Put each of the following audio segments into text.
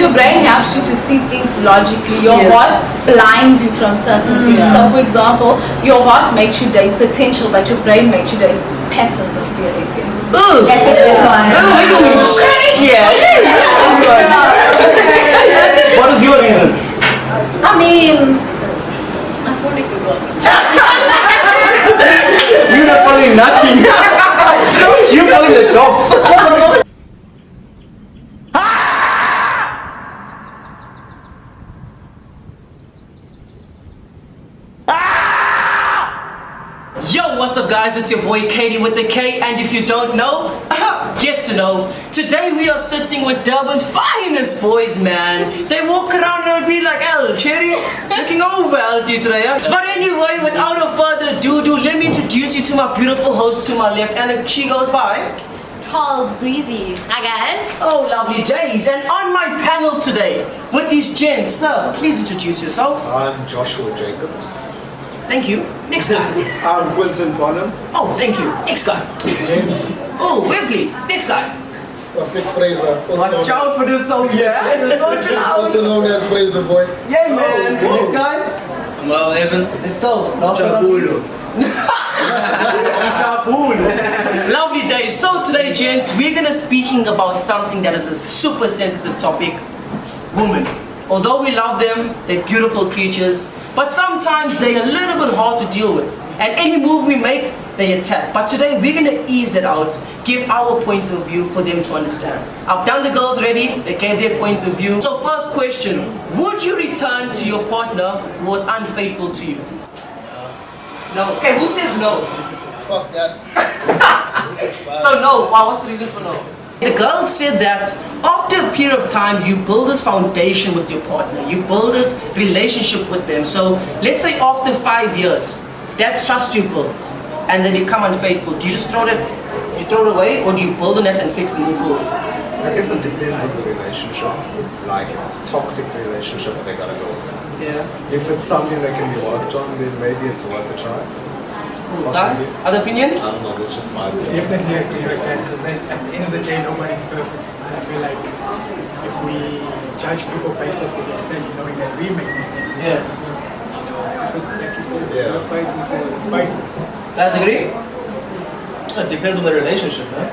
your brain helps you to see things logically. Your heart blinds you from certain things. So for example, your heart makes you date potential, but your brain makes you date patterns of behavior. That's a good one. Yeah. What is your reason? I mean, that's what it was. You're not following nothing. You're following the cops. Yo, what's up guys, it's your boy Katie with the K, and if you don't know, get to know. Today we are sitting with Durban's finest boys, man. They walk around and be like, "El, Cherry, looking over LD today, huh?" But anyway, without a further ado, let me introduce you to my beautiful host to my left, and she goes by Tall's Breezy. Hi guys. Oh, lovely days. And on my panel today, with these gents, sir, please introduce yourself. I'm Joshua Jacobs. Thank you. Next guy. I'm Quinton Bonham. Oh, thank you. Next guy. Oh, Wesley. Next guy. Perfect Fraser. Watch out for this song, yeah? Also known as Fraser Boy. Yeah, man. Next guy. Well, Evans. Let's go. Last one. Lovely day. So today, gents, we're gonna speaking about something that is a super sensitive topic: women. Although we love them, they're beautiful creatures, but sometimes they're a little bit hard to deal with. And any move we make, they attack. But today we're gonna ease it out, give our point of view for them to understand. I've done the girls ready, they gave their point of view. So first question, would you return to your partner who was unfaithful to you? No. Okay, who says no? Fuck that. So no, why? What's the reason for no? The girl said that after a period of time, you build this foundation with your partner. You build this relationship with them. So let's say after 5 years, that trust you built, and they become unfaithful. Do you just throw it away, or do you build on it and fix and move forward? I guess it depends on the relationship. Like if it's a toxic relationship, they gotta go. Yeah. If it's something that can be worked on, then maybe it's worth a try. Guys, other opinions? I don't know, that's just my opinion. Definitely agree with that, because at the end of the day, nobody's perfect. And I feel like if we judge people based off their mistakes, knowing that we make mistakes, Yeah. you know, if it, like you said, if Yeah. it's not fighting for it, fight for it. Guys agree? It depends on the relationship, huh?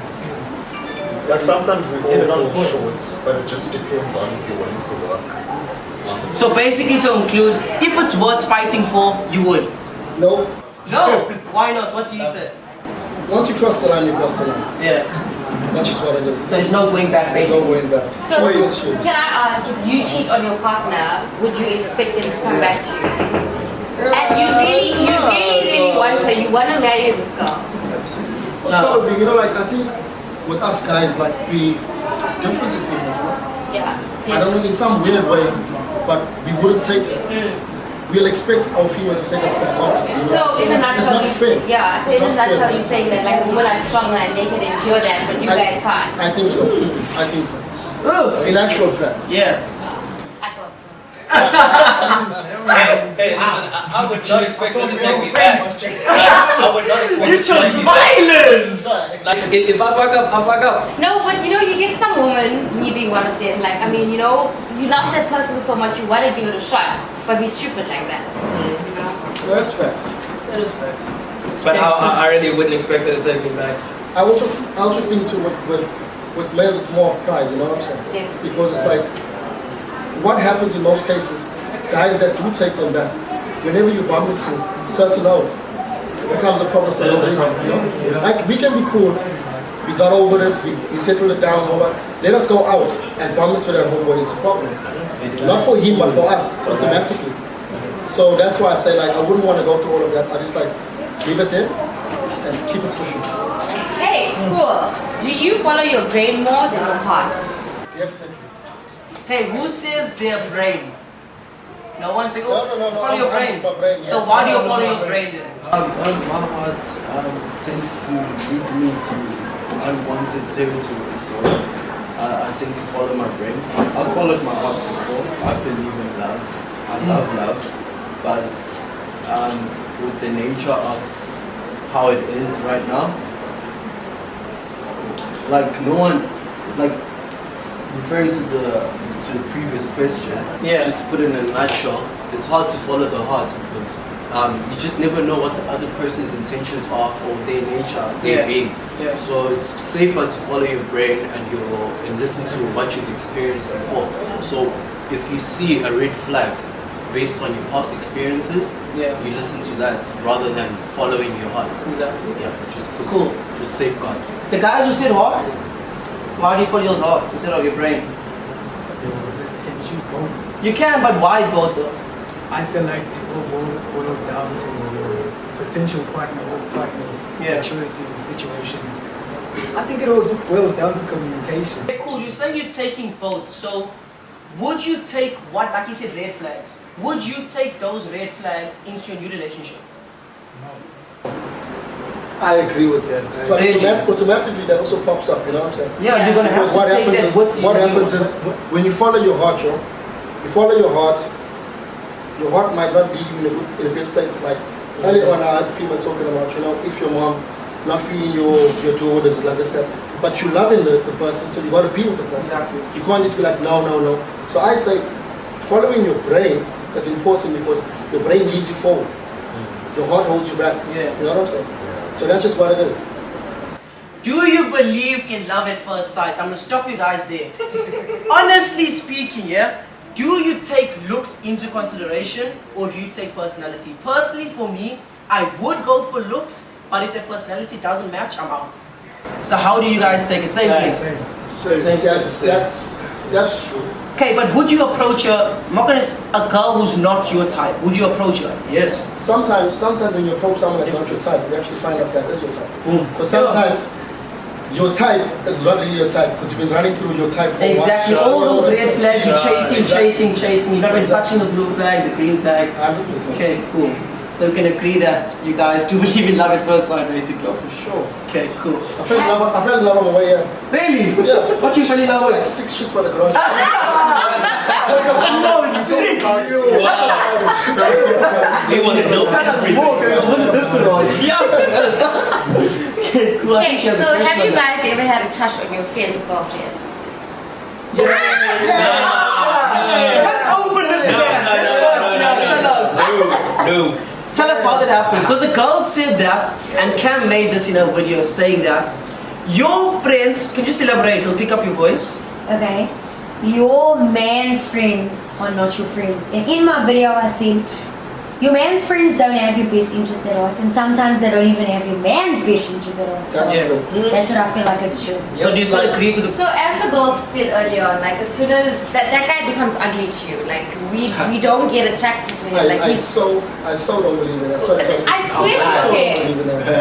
Like sometimes we Get it all on fall point. short, but it just depends on if you're willing to work on it. So basically to include, if it's worth fighting for, you would. No. No! Why not? What do you say? Once you cross the line, you cross the line. Yeah. That's just what it is. So there's no going back There's no basically. going back. So Sorry, it's you. can I ask, if you cheat on your partner, would you expect them to come back to you? And you really want her. You want to marry this girl. Probably, you know, like I think with us guys, like we different to females, you know? Yeah. I don't know in some weird way, but we wouldn't take it. We'll expect our females to take us back off. You know? So in a It's nutshell, not fair. so It's in a not fair. nutshell, you're saying that like women are stronger and they can endure that, but you guys can't. I think so. I think so. In actual fact. Yeah. I thought so. Hey, listen, I would not expect you to take me back. I would not expect you to take me back. violence! Like, if I fuck up, I fuck up. No, but you know, you get some women, me being one of them, like, I mean, you know, you love that person so much, you want to give it a shot, but be stupid like that. You know? No, that's facts. That is facts. But I really wouldn't expect her to take me back. I also think too with males it's more of pride, you know what I'm saying? Yeah. Because it's like what happens in most cases, guys that do take them back, whenever you bump into certain out, it becomes a problem for no reason, you know? Like we can be cool, we got over it, we settled it down, over. Let us go out and bump into that homeboy, it's a problem. Not for him, but for us, automatically. So that's why I say like I wouldn't want to go through all of that. I just like leave it there and keep it pushing. Hey, cool. Do you follow your brain more than your heart? Definitely. Hey, who says their brain? No one say, oh, No. follow your brain. My brain, So yes. why do you follow your brain then? My heart tends to lead me to unwanted territory, so I tend to follow my brain. I've followed my heart before. I believe in love. I love love, but with the nature of how it is right now, like no one, like referring to to the previous question, Yeah. just to put it in a nutshell, it's hard to follow the heart because you just never know what the other person's intentions are or their nature, their being. Yeah. So it's safer to follow your brain and listen to what you've experienced before. So if you see a red flag based on your past experiences, you listen to that rather than following your heart. Exactly. Yeah, just Cool. Just safeguard. The guys who said heart, why do you follow your heart instead of your brain? Can you choose both? You can, but why both though? I feel like it all boils down to your potential partner or partner's maturity in the situation. I think it all just boils down to communication. Okay, cool. You say you're taking both. So, would you take what, like you said, red flags? Would you take those red flags into your new relationship? I agree with that. But automatically that also pops up, you know what I'm saying? Yeah, you're gonna have Because to take that with you. what happens is when you follow your heart, you follow your heart might not lead you in a best place. Like earlier on, I had the female talking about, if your mom not feeding your daughters like this, that, but you loving the person, so you got to be with the person. Exactly. You can't just be like, no. So I say, following your brain is important because your brain leads you forward. Your heart holds you back. Yeah. You know what I'm saying? So that's just what it is. Do you believe in love at first sight? I'm gonna stop you guys there. Honestly speaking, do you take looks into consideration or do you take personality? Personally, for me, I would go for looks, but if the personality doesn't match, I'm out. So how do you guys take it? Same thing. That's true. Okay, but would you approach a girl who's not your type? Would you approach her? Yes. Sometimes when you approach someone that's not your type, you actually find out that is your type. Because sometimes your type is not really your type because you've been running through your type for Exactly. a while. All those red flags, you're chasing. You're not even touching the blue flag, the green flag. 100%. Okay, cool. So we can agree that you guys do believe in love at first sight, basically. Oh, for sure. Okay, cool. I fell in love on my way here. Really? Yeah. What you fell in love with? Like 6 chicks by the ground. Six! We want to know. Tell us more, was it this one? Yes! Okay, cool. I think she has a So question have on you that. guys ever had a crush on your friend's girlfriend? Let's open this can. Tell us. No. Tell us how that happened. Because the girl said that, and Cam made this in a video saying that your friends, can you just elaborate? He'll pick up your voice. Okay, your man's friends are not your friends. And in my video I said, your man's friends don't have your best interest at heart, and sometimes they don't even have your man's best interest at heart. That's So true. that's what I feel like is true. So do you still agree to the... So as the girl said earlier on, like as soon as that guy becomes ugly to you, like we don't get attracted to him. Like I so don't believe in that. I swear to okay.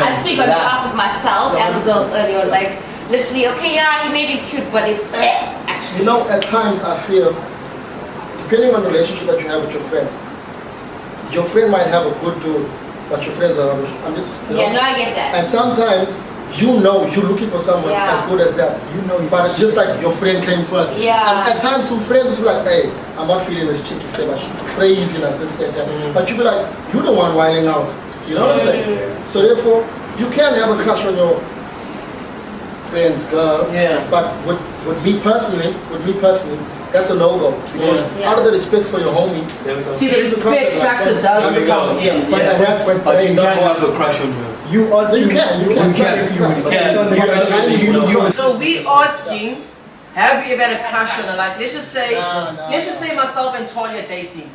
I speak on behalf of myself and the girls earlier on, like literally, okay, yeah, he may be cute, but it's actually. At times I feel, depending on the relationship that you have with your friend might have a good dude, but your friends are rubbish. I'm just, Yeah, no, I get that. And sometimes you're looking for someone as good as that. But it's just like your friend came first. Yeah. And at times some friends will be like, hey, I'm not feeling this chick, say but she's crazy like this, that. But you be like, you're the one whining out. You know what I'm saying? So therefore, you can have a crush on your friend's girl. Yeah. But with me personally, that's a no-go. Because out of the respect for your homie, See, the respect factor does come in. but that's But you can't have a crush on her. You ask You can. So we asking, have you ever had a crush on her? Like let's just say myself and Tonya dating.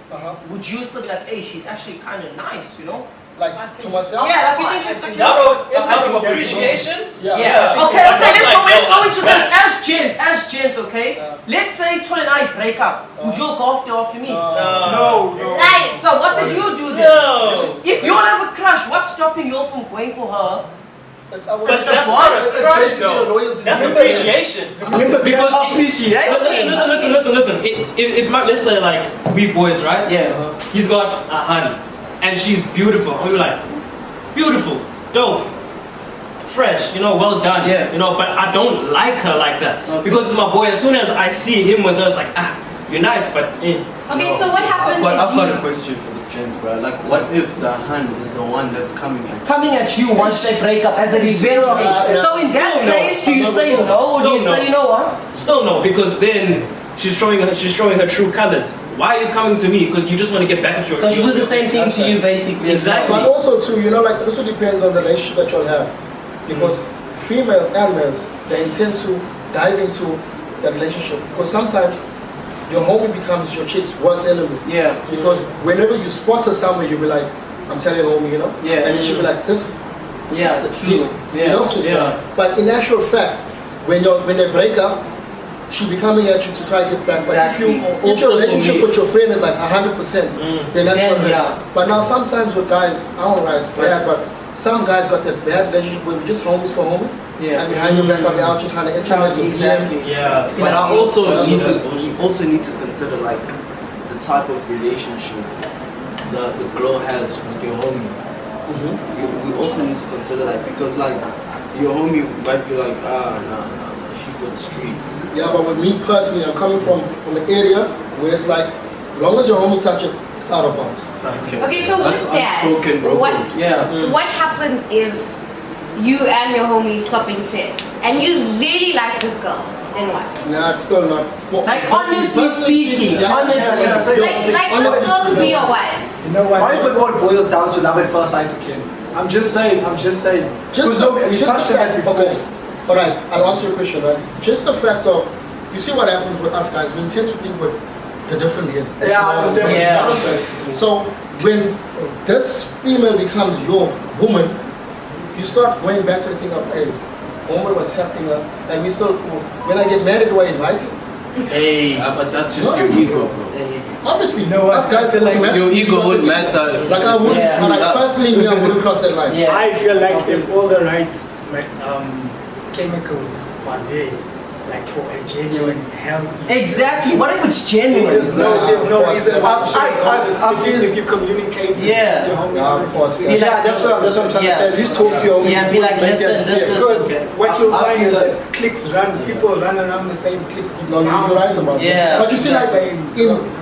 Would you still be like, hey, she's actually kind of nice, you know? Like to myself? Yeah, like you think she's Out of appreciation? Yeah. Okay, let's go into this as gents, okay? Let's say Tonya and I break up. Would you go after me? No. Like, So what did you do then? No. If you all have a crush, what's stopping you from going for her? But that's not a crush though. That's appreciation. Because listen. If let's say like we boys, right? Yeah. He's got a honey, and she's beautiful. And we're like, beautiful, dope, fresh, well done. Yeah. But I don't like her like that because it's my boy. As soon as I see him with her, it's like you're nice, but okay, so what happens I've got a if question for the gents, bro. Like, what if the hand is the one that's coming at you once they break up as a revenge stage. So in that case, do you say no or do you say you know what? Still no, because then she's showing her true colors. Why are you coming to me? Because you just want to get back at your. So she do the same thing to you, basically. Exactly. But also too, you know, like this also depends on the relationship that you'll have, because females and males, they intend to dive into the relationship, because sometimes your homie becomes your chick's worst enemy. Yeah. Because whenever you spot her somewhere, you'll be like, I'm telling homie, you know. Yeah. And then she'll be like, this. Yeah. This True. you know. Yeah. But in actual fact, when they break up, she be coming at you to try to get back. Exactly. But if your relationship with your friend is like 100%, then that's what it is. But now sometimes with guys, I don't know, it's bad, but some guys got that bad relationship where we just homies for homies. Yeah. And behind your back, I'll be out you trying to influence with Exactly. Yeah. But I also need to consider like the type of relationship the girl has with your homie. We also need to consider that, because like your homie might be like, nah, she for the streets. Yeah, but with me personally, I'm coming from an area where it's like, as long as your homie touch it, it's out of bounds. Okay, so with that, what happens if you and your homie stop being friends and you really like this girl? Then what? Nah, it's still not. Like honestly speaking, honestly. Like this girl could be your wife. You know what? I think what boils down to love at first sight again. I'm just saying. Just the fact, okay. Alright, I'll answer your question, right? Just the fact of, you see what happens with us guys, we intend to think with the different head. Yeah, I understand. So when this female becomes your woman, you start going back to the thing of, hey, homeboy was helping her, and we still cool. When I get married, do I invite him? Hey, but that's just your ego, bro. Obviously, No, us guys feel like Your ego wouldn't matter. Like I would, like personally, me, I wouldn't cross that line. Yeah. I feel like if all the right chemicals are there, like for a genuine, healthy. Exactly. What if it's genuine? There's no reason why I feel if you communicate with Yeah. your homie. Of course. Yeah, that's what I'm trying to say. At least talk to your homie. Yeah, I feel like Make listen, it- this is Because what you'll I find feel is like- that cliques run, people run around the same cliques. No, you're right about Yeah. that. But you see, like, Same.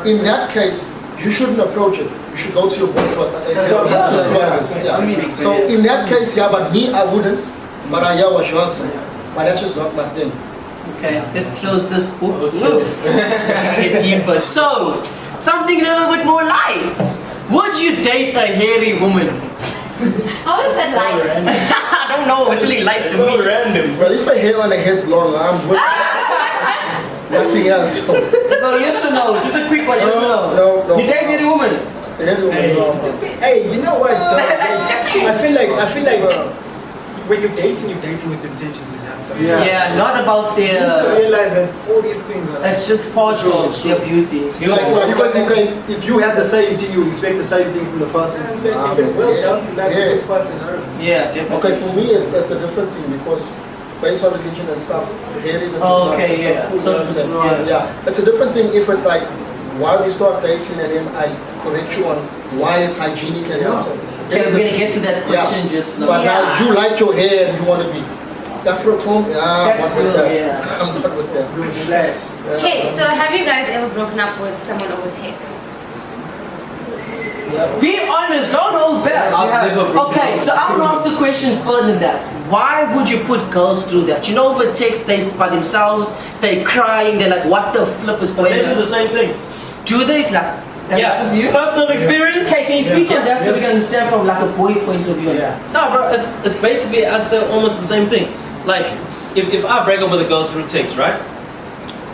in that case, you shouldn't approach it. You should go to your boy first. Like I said. Yeah. So in that case, yeah, but me, I wouldn't. But I hear what you're saying. But that's just not my thing. Okay, let's close this book. Get deeper. So, something a little bit more light. Would you date a hairy woman? How is that light? I don't know. It's really light to so me. random. Well, if I hair on the head's long, I'm with nothing else. So yes or no? Just a quick one. Yes or no? No. You date a hairy woman? Hey, you know what? though? I feel like when you're dating with intentions to have something. Yeah, not about You need to their. realize that all these things are. It's just part of their beauty. Because if you had the same thing, you expect the same thing from the person. I'm saying if it boils down to that good person, I don't know. Yeah, definitely. Okay, for me, it's a different thing because based on religion and stuff, hairiness Oh, is okay, not, yeah. cool, So you know what I'm saying? it's- Yeah, it's a different thing if it's like while we start dating and then I correct you on why it's hygienic and you know what I'm saying? Okay, we're gonna get to that question just now. But now you like your hair and you want to be Afro-tone, That's I'm not with good, that. yeah. I'm not with that. Less. Okay, so have you guys ever broken up with someone over text? Be honest, don't hold back. Okay, so I want to ask the question further than that. Why would you put girls through that? You know, over text, they by themselves, they're crying, they're like, what the flip is going They do on? the same thing. Do they? Like, that happens to you? Personal experience. Okay, can you speak on that so we can understand from like a boy's point of view on that? No, bro, it's basically, I'd say almost the same thing. Like, if I break up with a girl through text, right?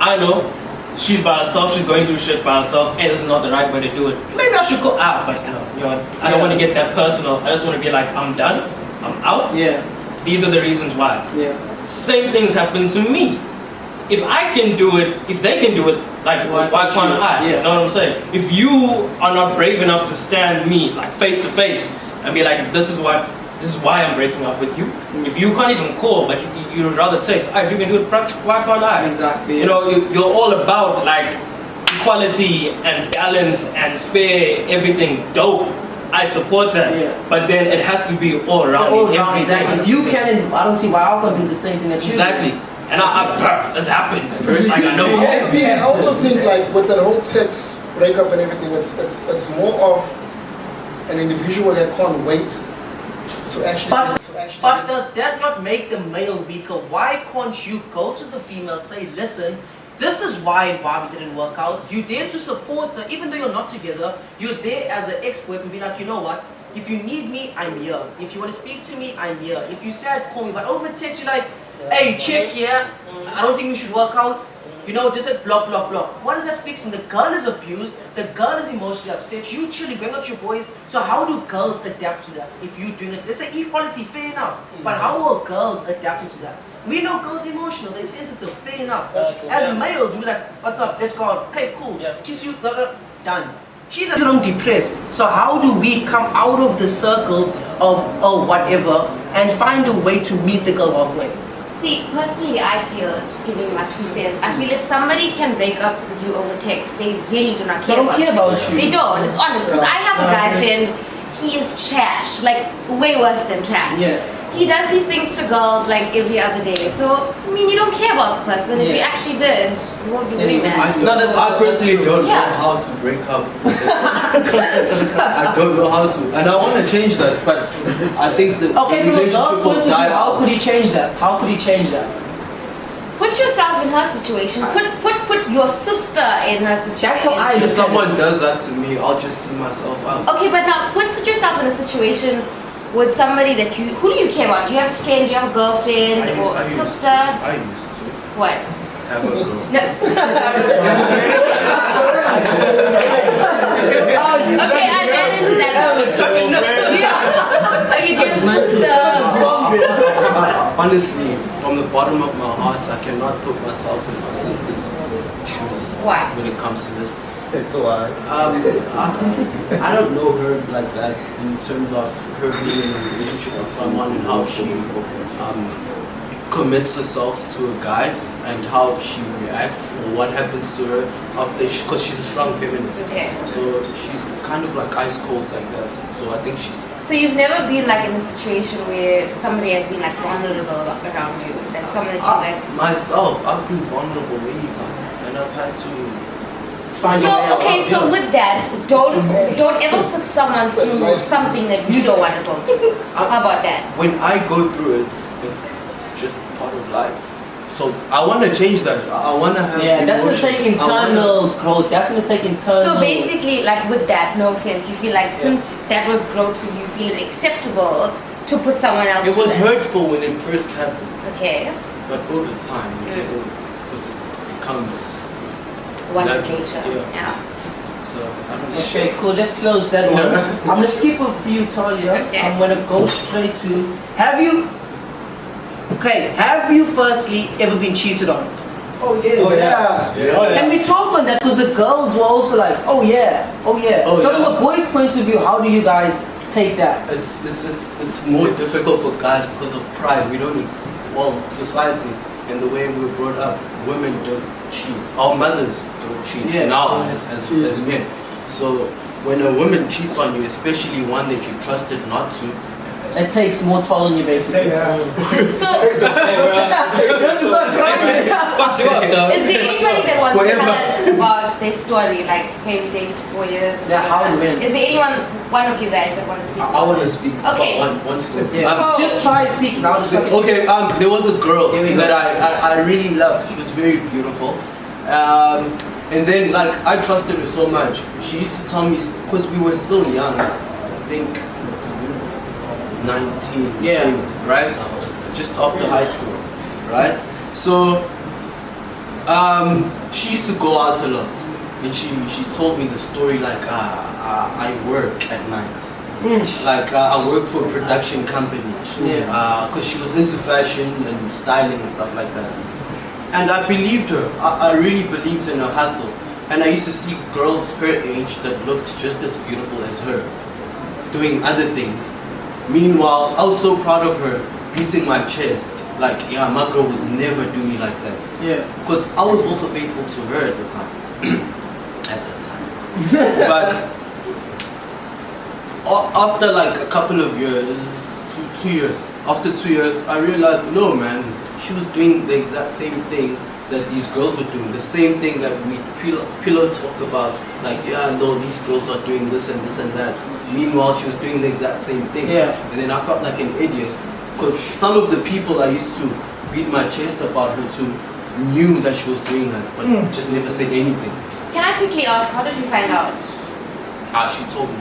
I know she's by herself, she's going through shit by herself, and this is not the right way to do it. Maybe I should go out, but you know, I don't want to get that personal. I just want to be like, I'm done, I'm out. Yeah. These are the reasons why. Yeah. Same things happen to me. If I can do it, if they can do it, like why can't I? Yeah. You know what I'm saying? If you are not brave enough to stand me like face to face and be like, this is why I'm breaking up with you. If you can't even call, but you'd rather text, if you can do it, why can't I? Exactly. You know, you're all about like equality and balance and fair, everything dope. I support that. Yeah. But then it has to be all around. All in around, everything. exactly. If you can, I don't see why I can't do the same thing that you Exactly. do. And it's happened. Like I know. I also think like with the whole text breakup and everything, it's more of an individual that can't wait to actually. But does that not make the male weaker? Why can't you go to the female, say, listen, This is why Barbie didn't work out. You're there to support her, even though you're not together. You're there as an ex-boyfriend, be like, you know what? If you need me, I'm here. If you want to speak to me, I'm here. If you said call me, but over text you're like, hey, chick, yeah, I don't think we should work out. You know, this is blah blah blah. What is that fixing? The girl is abused, the girl is emotionally upset, you chilling, bring out your boys. So how do girls adapt to that? If you doing it, let's say equality, fair enough. But how are girls adapting to that? We know girls emotional, they're sensitive, fair enough. As males, we're like, what's up, let's go out. Okay, cool. Kiss you, done. She's a little depressed. So how do we come out of the circle of, oh, whatever, and find a way to meet the girl halfway? See, personally, I feel, just giving you my 2 cents, I feel if somebody can break up with you over text, they really do not care about you. They don't, it's honest. Because I have a guy friend, he is trash, like way worse than trash. Yeah. He does these things to girls like every other day. So, I mean, you don't care about the person. If you actually did, you won't be doing that. I personally don't know how to break up. I don't know how to. And I want to change that, but I think that okay, from a girl's point of view, how could he change that? How could he change that? Put yourself in her situation. Put your sister in her situation. If someone does that to me, I'll just see myself out. Okay, but now put yourself in a situation with somebody that you, who do you care about? Do you have a friend, do you have a girlfriend, or a sister? I used to. What? Have a girl. No. Okay, I ran into that. Okay, do you have a sister? Honestly, from the bottom of my heart, I cannot put myself in my sister's shoes. Why? When it comes to this. It's alright. I don't know her like that in terms of her being in a relationship with someone and how she commits herself to a guy and how she reacts or what happens to her after because she's a strong feminist. Okay. So she's kind of like ice cold like that. So I think she's. So you've never been like in a situation where somebody has been like vulnerable around you? That's something that you like. Myself, I've been vulnerable many times and I've had to. So with that, don't ever put someone through something that you don't want to go through. How about that? When I go through it, it's just part of life. So I want to change that. I want to have. Yeah, that's gonna take internal growth. That's gonna take internal. So basically, like with that, no offense, you feel like since that was growth for you, you feel it acceptable to put someone else. It was hurtful when it first happened. Okay. But over time, you get over it because it becomes. One nature. Yeah. So I don't know. Okay, cool. Let's close that one. I'm gonna skip a few, Talia. Okay. I'm gonna go straight to. Have you firstly ever been cheated on? Oh yeah. Can we talk on that? Because the girls were also like, oh yeah. So from a boy's point of view, how do you guys take that? It's more difficult for guys because of pride. We don't. Society and the way we were brought up, women don't cheat. Our mothers don't cheat now as men. So when a woman cheats on you, especially one that you trusted not to, it takes more toll on you basically. So is there anybody that wants to tell us about their story? Like, okay, we dated for 4 years. Yeah, how it went. Is there one of you guys that want to speak? I want to speak Okay. about one story. Just try speaking now. Okay, there was a girl that I really loved. She was very beautiful. And then like I trusted her so much. She used to tell me, because we were still young, I think 19, right? Just after high school, right? So she used to go out a lot, and she told me the story like I work at night, like I work for a production company, because she was into fashion and styling and stuff like that. And I believed her. I really believed in her hustle. And I used to see girls her age that looked just as beautiful as her, doing other things. Meanwhile, I was so proud of her, beating my chest. Like, yeah, my girl would never do me like that. Yeah. Because I was also faithful to her at the time. But after like a couple of years, 2 years, after 2 years, I realized, no man, she was doing the exact same thing that these girls were doing, the same thing that we pillow talk about, like, yeah, no, these girls are doing this and this and that. Meanwhile, she was doing the exact same thing. Yeah. And then I felt like an idiot, because some of the people I used to beat my chest about her to knew that she was doing that, but just never said anything. Can I quickly ask, how did you find out? She told me.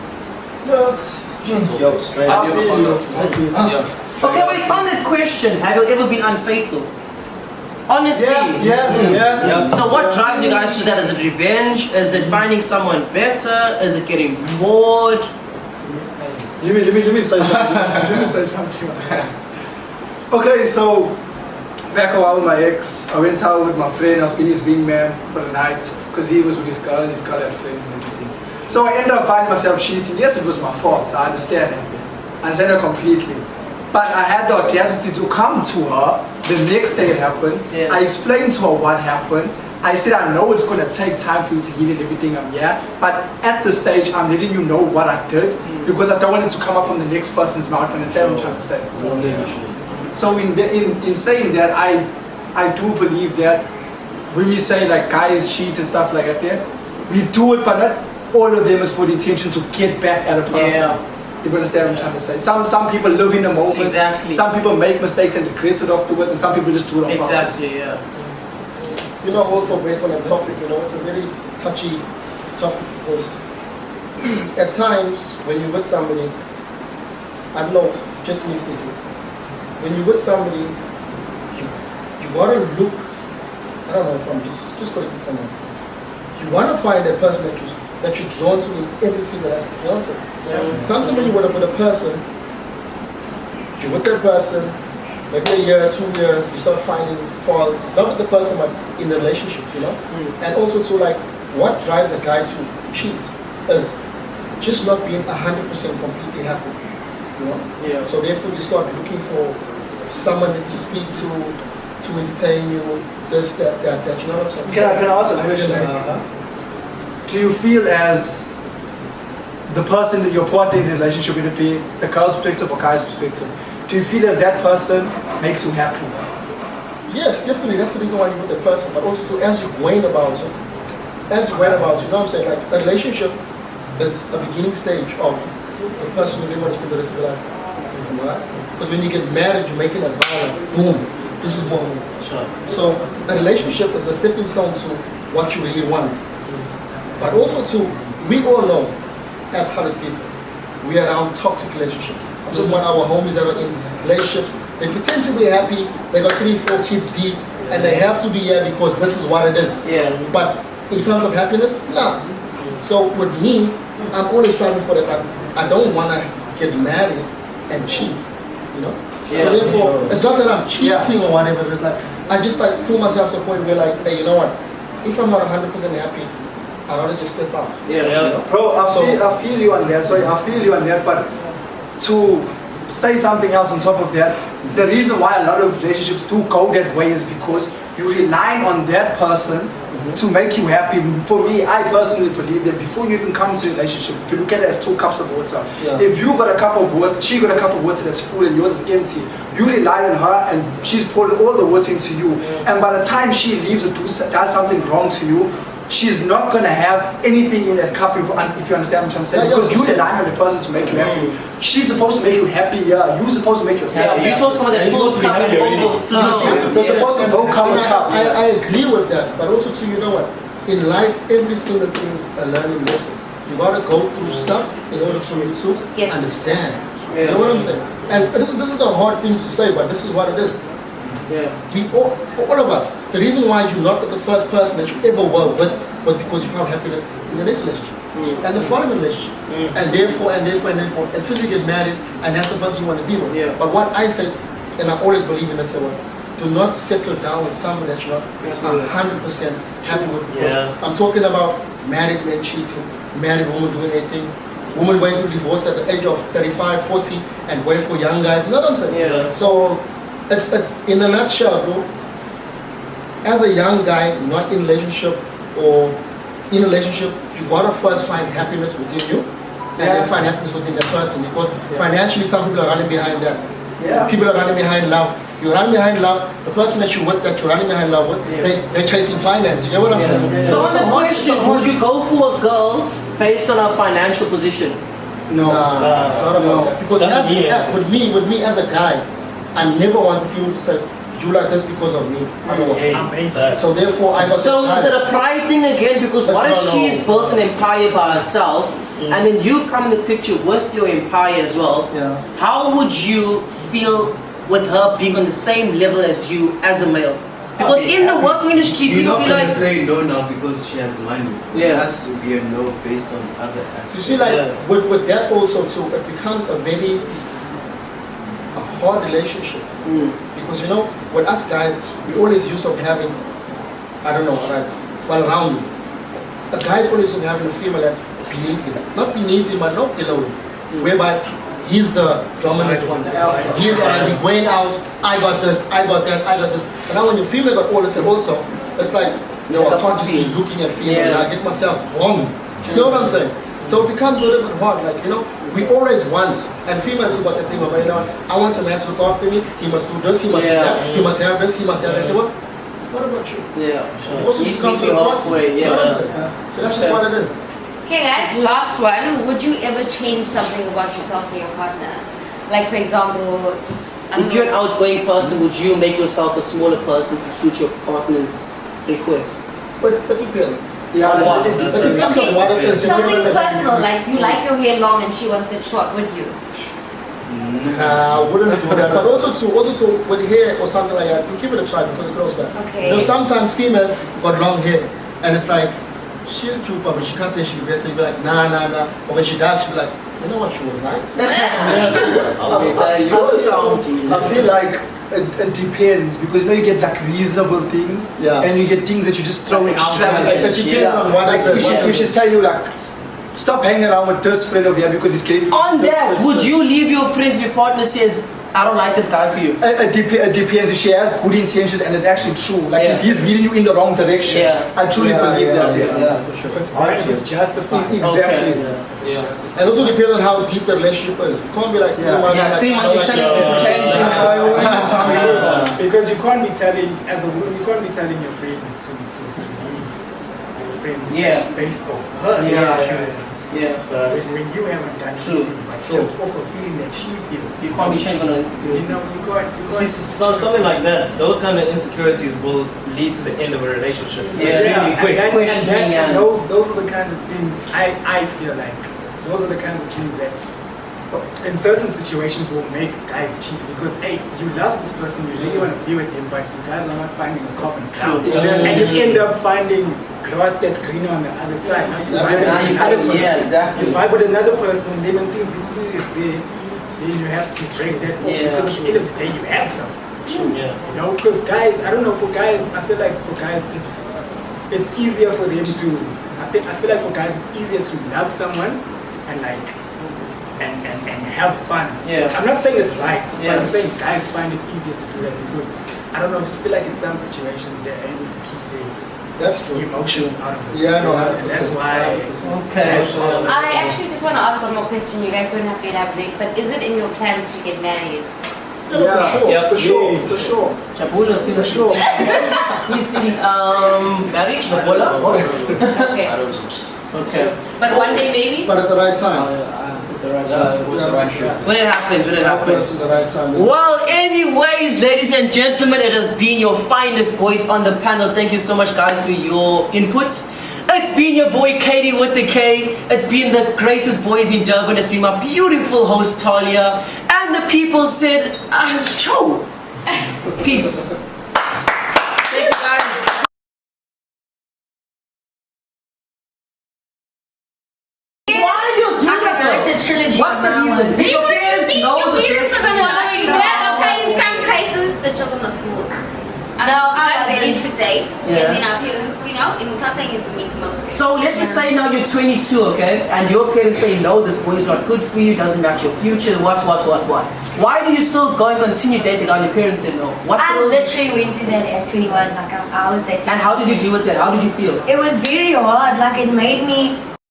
She told Yo, me. straight I up. never found out. Yeah. Okay, wait, on that question, have you ever been unfaithful? Honestly. Yeah. So what drives you guys to that? Is it revenge? Is it finding someone better? Is it getting bored? Let me say something. Let me say something. Okay, so back a while with my ex, I went out with my friend. I was being his wingman for the night because he was with his girl and his girl had friends and everything. So I ended up finding myself cheating. Yes, it was my fault. I understand that. I understand her completely. But I had the audacity to come to her the next day it happened. Yeah. I explained to her what happened. I said, I know it's going to take time for you to heal and everything, but at this stage, I'm letting you know what I did because I don't want it to come up from the next person's mouth. Understand what I'm trying to say? So in saying that, I do believe that when we say like guys cheat and stuff like that, we do it, but not all of them is for the intention to get back at a person. Yeah. You understand what I'm trying to say? Some people live in the moment. Exactly. Some people make mistakes and regret it afterwards, and some people just do it on purpose. Exactly, yeah. You know, also based on the topic, you know, it's a very touchy topic because at times when you're with somebody, I don't know, just me speaking, when you're with somebody, you gotta look, I don't know if I'm just correct me if I'm wrong. You wanna find that person that you're drawn to in every single aspect. You know what I'm saying? Yeah. Sometimes when you're with a person, you're with that person, maybe a year, 2 years, you start finding faults, not with the person, but in the relationship, you know? And also to like, what drives a guy to cheat is just not being 100% completely happy, you know? Yeah. So therefore you start looking for someone to speak to entertain you, this, that, you know what I'm saying? Can I ask a question? Do you feel as the person that you're partnering in a relationship, with, it be the girl's perspective or guy's perspective, do you feel as that person makes you happy? Yes, definitely. That's the reason why you're with the person. But also, as you're going about it, you know what I'm saying? Like, a relationship is a beginning stage of the person you really want to spend the rest of your life. Right? Because when you get married, you're making a vow, like, boom, this is what we want. Sure. So, a relationship is a stepping stone to what you really want. But also, we all know, as colored people, we are around toxic relationships. I'm talking about our homies that are in relationships. They pretend to be happy, they got 3-4 kids deep, and they have to be here because this is what it is. Yeah. But in terms of happiness, nah. So with me, I'm always striving for that. I don't want to get married and cheat, you know? Yeah, so therefore, sure. it's not that I'm cheating or whatever, it's like, I just like pull myself to a point where like, hey, you know what? If I'm not 100% happy, I'd rather just step out. Yeah. You know? Bro, I feel you on that. Sorry, I feel you on that. But to say something else on top of that, the reason why a lot of relationships do go that way is because you rely on that person to make you happy. For me, I personally believe that before you even come into a relationship, if you look at it as 2 cups of water, if you got a cup of water, she got a cup of water that's full and yours is empty, you rely on her and she's pouring all the water into you. And by the time she leaves or does something wrong to you, she's not going to have anything in that cup, if you understand what I'm saying. Because you rely on the person to make you happy. She's supposed to make you happy, you're supposed to make yourself happy. You're supposed to have that full cup and overflow. You're supposed to go come with cups. I agree with that, but also too, you know what? In life, every single thing is a learning lesson. You gotta go through stuff in order for you to understand. You know what I'm saying? And this is the hard things to say, but this is what it is. Yeah. We all of us. The reason why you're not with the first person that you ever were with was because you found happiness in the next relationship and the following relationship, and therefore, until you get married, and that's the person you want to be with. Yeah. But what I say, and I always believe in this, do not settle down with someone that you're not 100% happy with. Yeah. I'm talking about married men cheating, married women doing their thing, women going through divorce at the age of 35, 40, and waiting for young guys. You know what I'm saying? Yeah. So it's in a nutshell, bro. As a young guy, not in a relationship or in a relationship, you gotta first find happiness within you, and then find happiness within the person. Because financially, some people are running behind that. People are running behind love. You're running behind love. The person that you're running behind love with, they're chasing finance. You get what I'm saying? So on the question, would you go for a girl based on her financial position? No. It's not about that. Because with me as a guy, I never want a female to say, you like this because of me. I don't want. I'm 8. So therefore, I got. So is it a pride thing again? Because what if she's built an empire by herself, and then you come in the picture with your empire as well? Yeah. How would you feel with her being on the same level as you as a male? Because in the work industry, You're people not be gonna like, say no now because she has money. Yeah. It has to be a no based on other aspects. You see, like with that also too, it becomes a hard relationship. Because you know, with us guys, we always used to having, I don't know, well around me. A guy's always used to having a female that's beneath him, not beneath him, but not below him. Whereby he's the dominant one. He's already going out. I got this. I got that. I got this. And now when your female got all this also, it's like, no, I can't just be looking at females. I get myself bombed. You know what I'm saying? So it becomes a little bit hard. Like, you know, we always want, and females who got that thing of, you know, I want a man to look after me. He must do this. He must do that. He must have this. He must have that. What about you? Yeah, sure. You also just come to the party. You know what I'm saying? So that's just what it is. Okay guys, last one. Would you ever change something about yourself for your partner? Like for example, just... if you're an outgoing person, would you make yourself a smaller person to suit your partner's request? But it depends. Yeah, it depends on what it is. Something personal, like you like your hair long and she wants it short, would you? I wouldn't do that. But also with hair or something like that, you keep it a try because it grows back. Okay. You know, sometimes females got long hair and it's like, she's cute, but she can't say she regrets it. You'll be like, nah. Or when she does, she'll be like, you know what, she was right. I feel like it depends because you know you get like reasonable things and you get things that you just throwing out there. It depends on what like it is. if she's telling you like, stop hanging around with this friend over here because he's getting... On that, would you leave your friends, your partner says, I don't like this guy for you? It depends if she has good intentions and it's actually true. Like if he's leading you in the wrong direction, I truly believe that. Yeah, for sure. If it's justified. Exactly. And also depends on how deep the relationship is. You can't be like, because you can't be telling, as a woman, you can't be telling your friend to leave your friends based off her insecurities. When you haven't done anything, but just off a feeling that she feels. You can't be changing on insecurities. You can't. So something like that, those kind of insecurities will lead to the end of a relationship. Really quick. And those are the kinds of things I feel like those are the kinds of things that in certain situations will make guys cheat because hey, you love this person, you really want to be with him, but you guys are not finding a common ground, and you end up finding grass that's greener on the other side. You fight with another person, and then when things get serious, then you have to break that off because at the end of the day, you have something. You know, because guys, I don't know, for guys, I feel like for guys, it's easier for them to. I feel like for guys, it's easier to love someone and like. And have fun. I'm not saying it's right, but I'm saying guys find it easier to do that because I don't know, just feel like in some situations they're able to keep their emotions out of it. Yeah, no, that's why. I actually just want to ask one more question. You guys don't have to elaborate, but is it in your plans to get married? For sure. Chabula, for sure. He's thinking, marriage, Chabula? Okay. I don't know. Okay. But one day maybe? But at the right time. When it happens. Right. Well, anyways, ladies and gentlemen, it has been your finest voice on the panel. Thank you so much, guys, for your inputs. It's been your boy Katie with the K. It's been the greatest boys in Durban. It's been my beautiful host Talia, and the people said, "Ciao, peace." Thank you, guys. What's the reason? Your parents know the best. Okay, in some cases, the children are small. No, I'm ready to date. And then our parents, you know, I'm not saying it's me most. So let's just say now you're 22, okay? And your parents say, no, this boy's not good for you, doesn't match your future, what? Why do you still go and continue dating and your parents say no? I literally went through that at 21, like I was dating. And how did you deal with that? How did you feel? It was very hard, like it made me